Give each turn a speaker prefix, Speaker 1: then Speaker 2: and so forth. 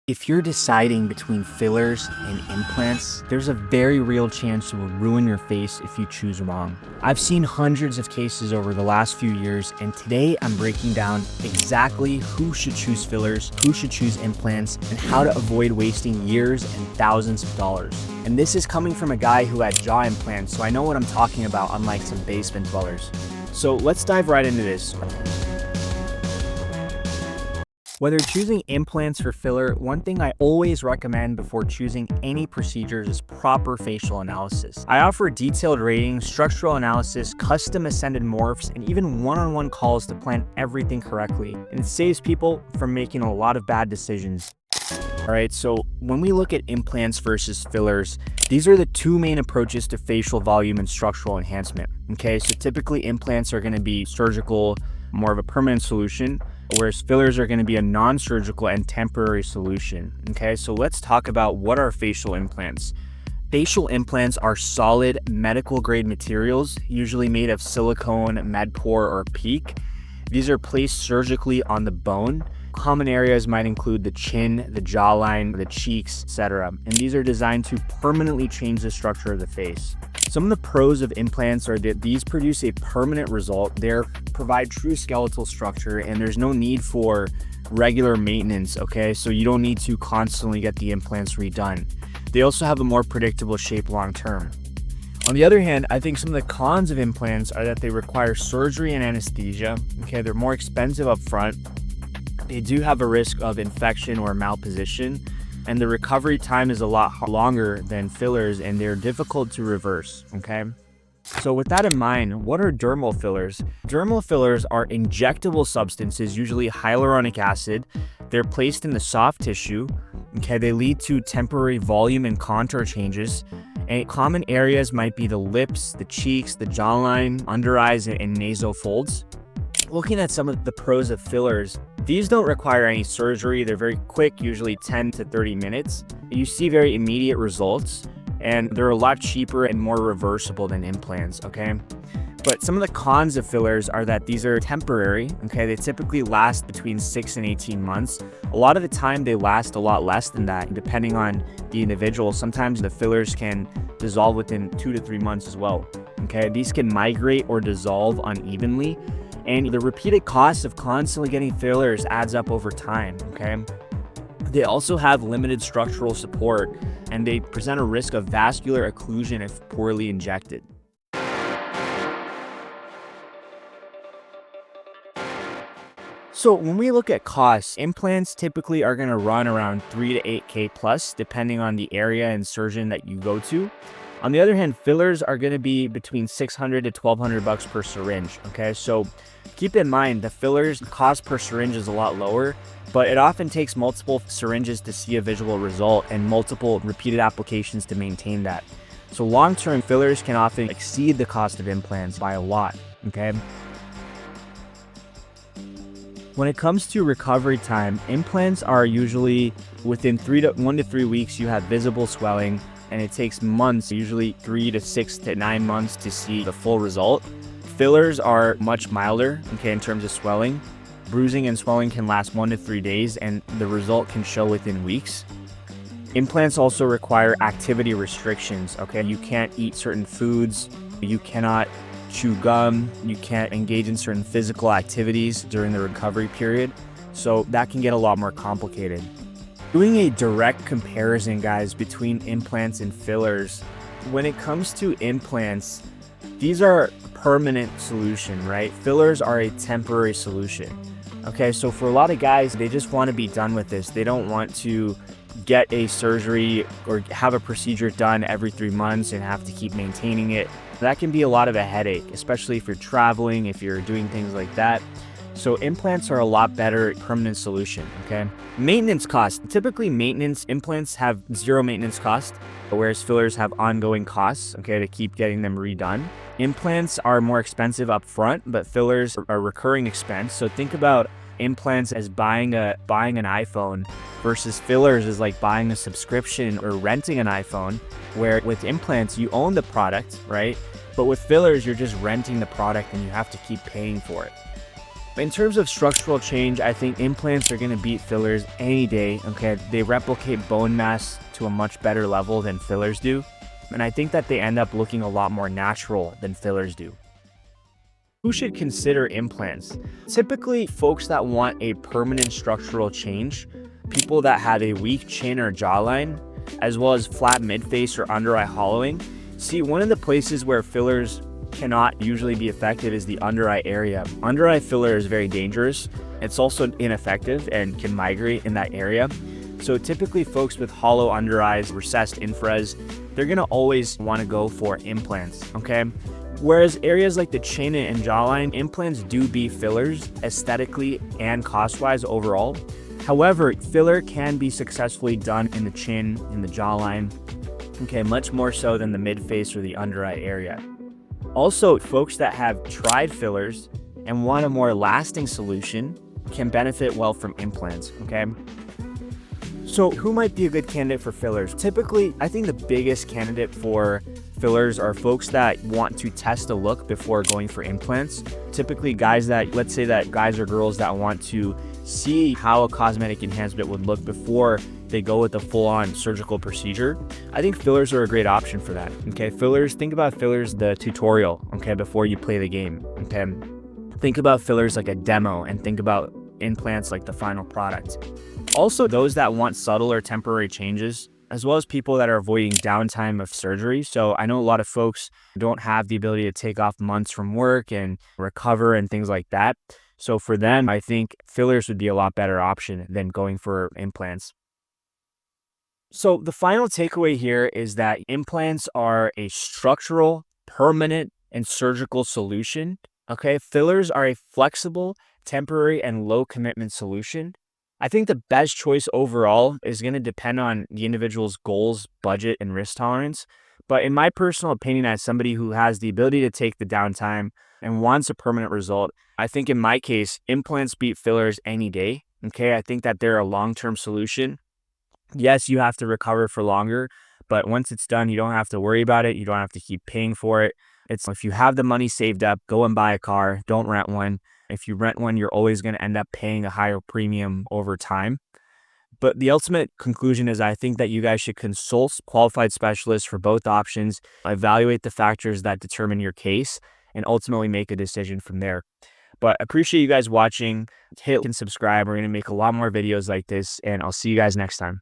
Speaker 1: If you're deciding between fillers and implants, there's a very real chance it will ruin your face if you choose wrong. I've seen hundreds of cases over the last few years, and today I'm breaking down exactly who should choose fillers, who should choose implants, and how to avoid wasting years and thousands of dollars. And this is coming from a guy who had jaw implants, so I know what I'm talking about, unlike some basement dwellers. So let's dive right into this. Whether choosing implants or filler, one thing I always recommend before choosing any procedures is proper facial analysis. I offer detailed ratings, structural analysis, custom ascended morphs, and even one-on-one calls to plan everything correctly. And it saves people from making a lot of bad decisions. Alright, so when we look at implants versus fillers, these are the two main approaches to facial volume and structural enhancement. Okay, so typically implants are going to be surgical, more of a permanent solution, whereas fillers are going to be a non-surgical and temporary solution. Okay, so let's talk about what are facial implants. Facial implants are solid medical grade materials, usually made of silicone, Medpore, or PEEK. These are placed surgically on the bone. Common areas might include the chin, the jawline, the cheeks, etc. And these are designed to permanently change the structure of the face. Some of the pros of implants are that these produce a permanent result. They provide true skeletal structure, and there's no need for regular maintenance, okay? So you don't need to constantly get the implants redone. They also have a more predictable shape long term. On the other hand, I think some of the cons of implants are that they require surgery and anesthesia. Okay, they're more expensive up front. They do have a risk of infection or malposition, and the recovery time is a lot longer than fillers, and they're difficult to reverse, okay? So with that in mind, what are dermal fillers? Dermal fillers are injectable substances, usually hyaluronic acid. They're placed in the soft tissue, okay? They lead to temporary volume and contour changes, and common areas might be the lips, the cheeks, the jawline, under eyes, and nasal folds. Looking at some of the pros of fillers, these don't require any surgery. They're very quick, usually 10 to 30 minutes. You see very immediate results, and they're a lot cheaper and more reversible than implants, okay? But some of the cons of fillers are that these are temporary, okay? They typically last between 6 and 18 months. A lot of the time, they last a lot less than that, depending on the individual. Sometimes the fillers can dissolve within 2 to 3 months as well, okay? These can migrate or dissolve unevenly, and the repeated cost of constantly getting fillers adds up over time, okay? They also have limited structural support, and they present a risk of vascular occlusion if poorly injected. So when we look at costs, implants typically are going to run around 3 to 8K plus, depending on the area and surgeon that you go to. On the other hand, fillers are going to be between $600 to $1,200 per syringe, okay? So keep in mind, the fillers cost per syringe is a lot lower, but it often takes multiple syringes to see a visual result and multiple repeated applications to maintain that. So long-term fillers can often exceed the cost of implants by a lot, okay? When it comes to recovery time, implants are usually within 1 to 3 weeks, you have visible swelling, and it takes months, usually 3 to 6 to 9 months to see the full result. Fillers are much milder, okay, in terms of swelling. Bruising and swelling can last 1 to 3 days, and the result can show within weeks. Implants also require activity restrictions, okay? You can't eat certain foods, you cannot chew gum, you can't engage in certain physical activities during the recovery period, so that can get a lot more complicated. Doing a direct comparison, guys, between implants and fillers, when it comes to implants, these are a permanent solution, right? Fillers are a temporary solution. Okay, so for a lot of guys, they just want to be done with this. They don't want to get a surgery or have a procedure done every 3 months and have to keep maintaining it. That can be a lot of a headache, especially if you're traveling, if you're doing things like that. So implants are a lot better permanent solution, okay? Maintenance costs. Typically implants have zero maintenance cost, whereas fillers have ongoing costs, okay, to keep getting them redone. Implants are more expensive up front, but fillers are recurring expense. So think about implants as buying an iPhone versus fillers is like buying a subscription or renting an iPhone, where with implants, you own the product, right? But with fillers, you're just renting the product and you have to keep paying for it. In terms of structural change, I think implants are going to beat fillers any day, okay? They replicate bone mass to a much better level than fillers do, and I think that they end up looking a lot more natural than fillers do. Who should consider implants? Typically, folks that want a permanent structural change, people that have a weak chin or jawline, as well as flat midface or under-eye hollowing. See, one of the places where fillers cannot usually be effective is the under-eye area. Under-eye filler is very dangerous. It's also ineffective and can migrate in that area. So typically folks with hollow under eyes, recessed infras, they're gonna always wanna go for implants, okay? Whereas areas like the chin and jawline, implants do beat fillers aesthetically and cost-wise overall. However, filler can be successfully done in the chin, in the jawline, okay, much more so than the mid-face or the under-eye area. Also, folks that have tried fillers and want a more lasting solution can benefit well from implants, okay? So who might be a good candidate for fillers? Typically, I think the biggest candidate for fillers are folks that want to test a look before going for implants. Typically guys that, let's say that guys or girls that want to see how a cosmetic enhancement would look before they go with a full-on surgical procedure. I think fillers are a great option for that, okay? Fillers, think about fillers, the tutorial, okay, before you play the game, okay? Think about fillers like a demo and think about implants like the final product. Also, those that want subtle or temporary changes, as well as people that are avoiding downtime of surgery. So I know a lot of folks don't have the ability to take off months from work and recover and things like that. So for them, I think fillers would be a lot better option than going for implants. So the final takeaway here is that implants are a structural, permanent, and surgical solution. Okay, fillers are a flexible, temporary, and low commitment solution. I think the best choice overall is going to depend on the individual's goals, budget, and risk tolerance. But in my personal opinion, as somebody who has the ability to take the downtime and wants a permanent result, I think in my case, implants beat fillers any day. Okay, I think that they're a long-term solution. Yes, you have to recover for longer, but once it's done, you don't have to worry about it. You don't have to keep paying for it. It's if you have the money saved up, go and buy a car, don't rent one. If you rent one, you're always going to end up paying a higher premium over time. But the ultimate conclusion is I think that you guys should consult qualified specialists for both options, evaluate the factors that determine your case, and ultimately make a decision from there. But I appreciate you guys watching. Hit and subscribe. We're going to make a lot more videos like this, and I'll see you guys next time.